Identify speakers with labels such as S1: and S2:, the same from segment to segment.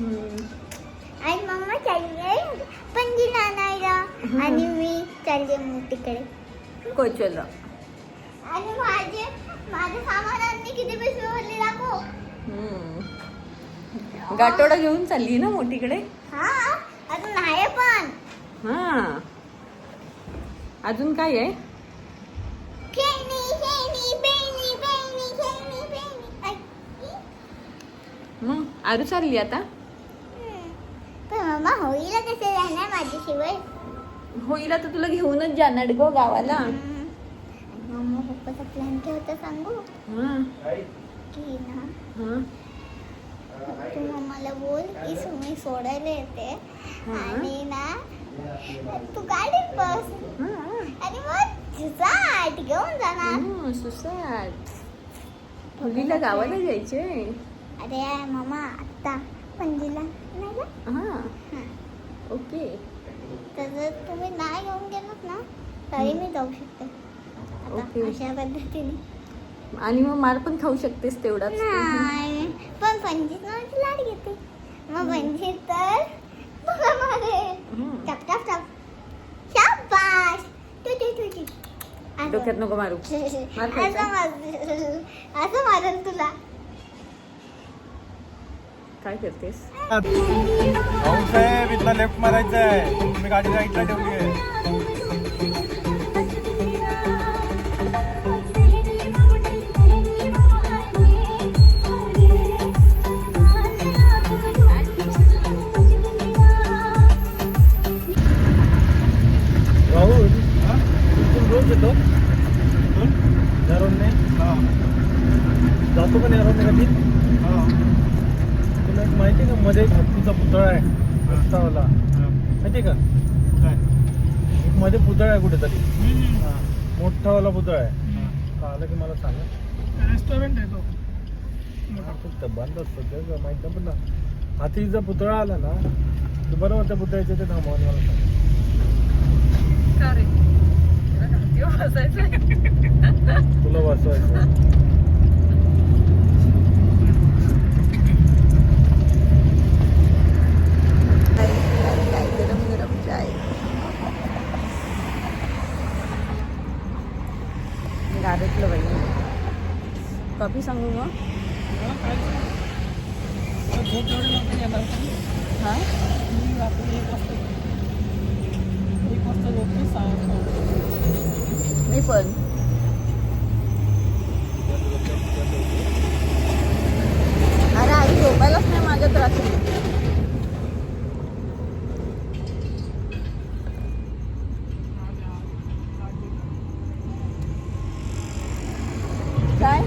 S1: आणि मम्मा चालली पंजीर आणायला आणि मी चालले मोठीकडे
S2: कोचला.
S1: आणि माझ्या सामानांनी किती पैसे भरले दाखव.
S2: गाठोडा घेऊन चालली ना मोठीकडे.
S1: हा अजून आहे पण.
S2: हा अजून काय आहे?
S1: खेळणी खेळणी बेणी बेणी खेळणी बेणी.
S2: मग आरू चालली आता.
S1: पण मम्मा होळीला कसे जाणार माझ्याशिवाय.
S2: होईला तर तुला घेऊनच जाणार गो गावाला.
S1: मम्मा पप्पाचा प्लॅन ठेवता सांगू की ना तू मम्माला बोल की सुमी सोडायला येते आणि ना तू गाडीत बस आणि मग सुसाट घेऊन जाणार.
S2: सुसाट होळीला गावाला जायचे.
S1: अरे मामा आत्ता पणजीला नाही का.
S2: हा ओके.
S1: तर जर तुम्ही नाही घेऊन गेलात ना तरी मी जाऊ शकते आता अशा पद्धतीने.
S2: आणि मग मार पण खाऊ शकतेस तेवढाच.
S1: नाही पण पणजीत माझी लाड घेते. मग पणजीत तर बघा मारे टप टप टप शाबाश तू
S2: डोक्यात नको मारू.
S1: असं मारल तुला.
S2: काय करतेस?
S3: साहेब इथला लेफ्ट मारायचा आहे. तुम्ही गाडी राईटला ठेवली आहे. राहुल तू रोज येतो यारोनने. जातो पण यारोनने कधी. तुला एक माहिती आहे का मध्ये एक हत्तीचा पुतळा आहे रस्तावाला माहिती आहे का. एक मध्ये पुतळा आहे कुठेतरी मोठावाला पुतळा आहे. आलं की मला सांगा. रेस्टॉरंट आहे तो फक्त बंद असतो ते माहिती पण ना. हातीचा पुतळा आला ना तर बरोबर त्या पुतळ्याच्या ते थांबवून मला सांगा. तुला बसवायचं.
S2: गरम गरम चाय. गाडीतलं बाई. कॉफी सांगू मग. हा मी पण. अरे आई झोपायलाच नाही माझ्या त्रासाने. काय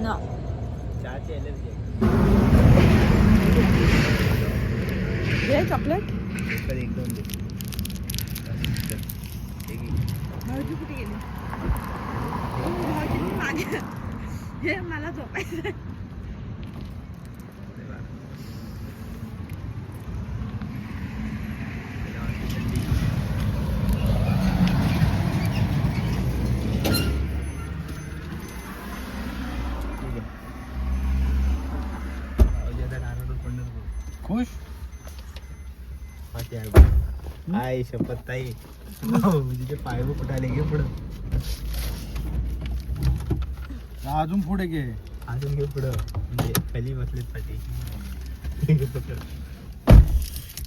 S2: ना घे चॉकलेट. भाऊजी कुठे गेली. हे मला झोपायचं.
S3: खुश
S4: आई शपथ ताई तिचे पाय कुठाले घे पुढं.
S3: अजून पुढे घे.
S4: अजून घे पुढं म्हणजे खाली बसलेत पाठी.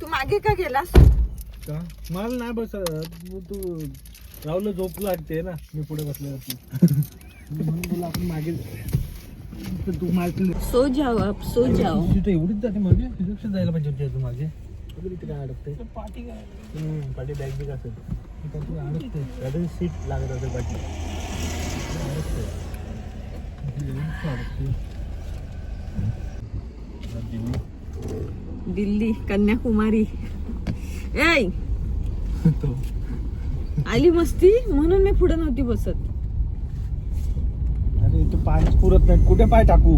S2: तू मागे का गेलास.
S3: का मला नाही बसत. तू राहुल झोप लागते ना मी पुढे बसले म्हणून बोला आपण मागे. तू मागे
S2: सो जाओ आप सो जाओ.
S3: तिथे एवढीच जाते मागे तिथे जायला पाहिजे तू मागे. तिथे काय अडकते पाठी
S4: पाठी बॅग बिग असेल
S3: अडकते.
S4: सीट लागत असेल पाठी.
S2: दिल्ली कन्याकुमारी. ऐ आली मस्ती म्हणून मी पुढे नव्हती बसत.
S3: अरे तू पायच पुरत नाही. कुठे पाय टाकू.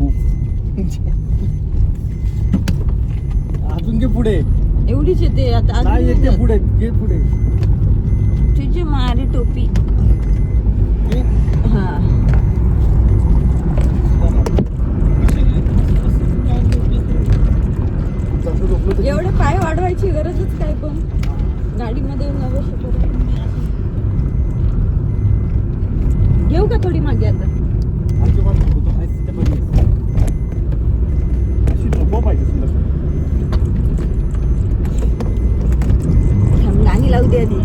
S3: अजून घे पुढे.
S2: एवढीच येते आता.
S3: नाही येते पुढे. घे पुढे.
S2: तुझी मारी टोपी. यायची गरजच काय पण गाडीमध्ये नवं शकत घेऊ का थोडी माझी आता गाणी लावू दे आधी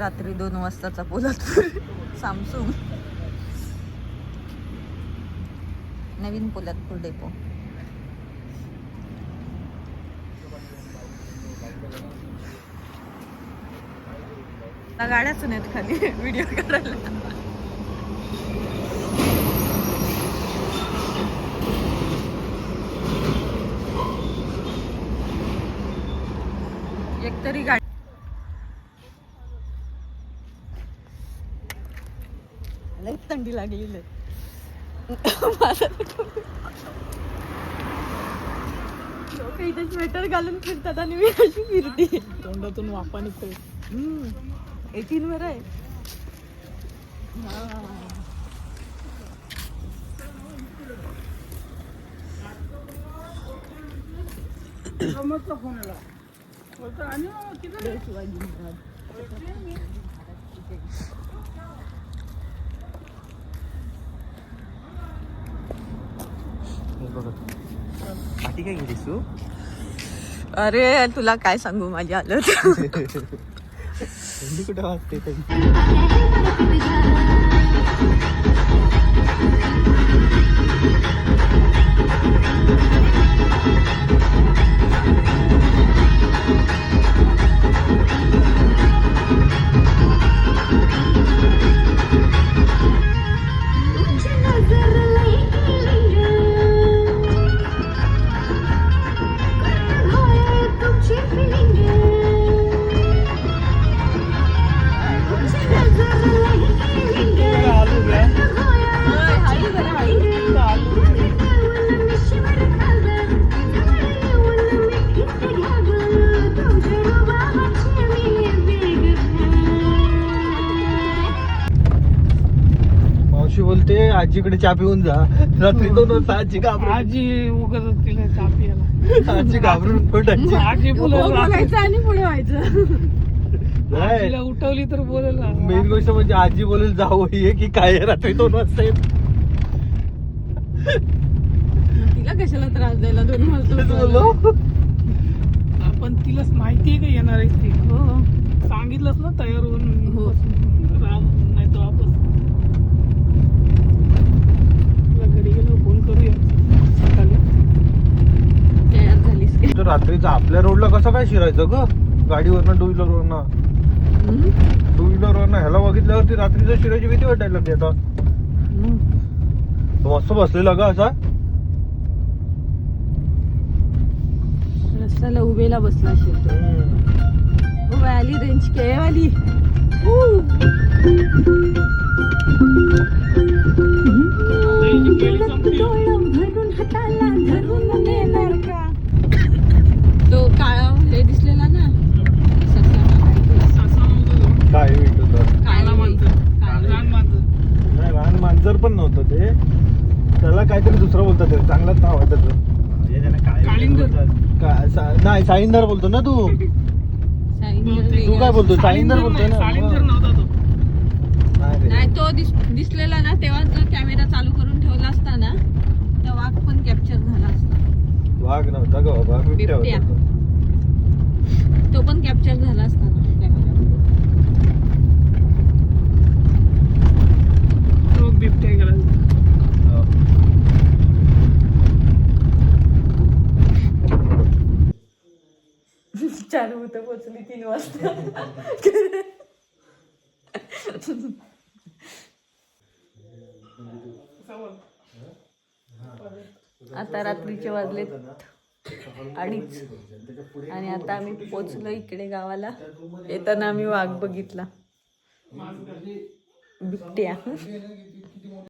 S2: रात्री 2 वाजताचा पोलादपूर सामसूम नवीन पोलादपूर डेपो गाड्यातून आहेत खाली व्हिडिओ करायला एकतरी गाडी लई थंडी लागलेली आहे लोक इथे स्वेटर घालून फिरतात आणि मी अशी फिरते
S3: तोंडातून वापा निघतोय
S2: 18 वर आहे
S3: फोन आला बोलतो आणि किती
S2: शिवाजी महाराज
S4: पाठी काय गेलीस तू
S2: अरे तुला काय सांगू माझी हालत
S4: थंडी कुठे वाजते बोलते आजीकडे चहा पिऊन जा रात्री 2 वाजता आजी घाबरून
S3: आजी उगाच तिला चहा प्यायला
S4: आजी घाबरून फटायची
S3: आजी
S2: बोलायचं आणि पुढे व्हायचं
S3: आजीला उठवली तर बोलेल ना.
S4: मेन गोष्ट म्हणजे आजी बोलेल जाऊ ये की काय आहे, रात्री 2 वाजता येत
S2: तिला कशाला त्रास द्यायला 2 वाजता
S4: बोललो
S3: आपण तिलाच माहिती आहे का येणार आहे ती
S2: हो
S3: सांगितलंच ना तयार होऊन
S2: हो.
S3: नाही तर वापस तुला घरी गेलो फोन करूया सकाळी
S2: तयार झालीस काय
S4: तर रात्रीचा आपल्या रोडला कसं काय शिरायचं ग गाडीवरनं 2 व्हीलरवरनं 2 व्हीलरवरनं ह्याला बघितल्यावरती रात्रीचं शिरायची भीती वाटायला लागली आता तो मस्त बसलेला ग असा
S2: रस्त्याला उभेला बसला असेल तो वाली रेंज के वाली तो काळा हे दिसलेला ना
S4: काय
S3: काळा मांजर लहान मांजर
S4: नाही लहान मांजर पण नव्हतं ते त्याला काहीतरी दुसरं बोलतात ते चांगलाच नाव आहे त्याचं नाही साईंदर बोलतो ना तू तू काय बोलतो साईंदर बोलतोय ना
S3: साळींजर नव्हता तो
S4: नाही रे.
S2: नाही तो दिसलेला ना तेव्हा जर कॅमेरा चालू करून ठेवला असता ना तर वाघ पण कॅप्चर झाला असता
S4: वाघ नव्हता ग बाबा बिबट्या
S2: बिबट्या.
S4: होता
S2: तो पण कॅप्चर झाला असता ना कॅमेरा
S3: तो बिबट्या गेला
S4: हो.
S2: चालू होतं पोचली 3 वाजता आता रात्रीचे वाजले 2:30 आणि आता आम्ही पोचलो इकडे गावाला येताना आम्ही वाघ बघितला बिबट्या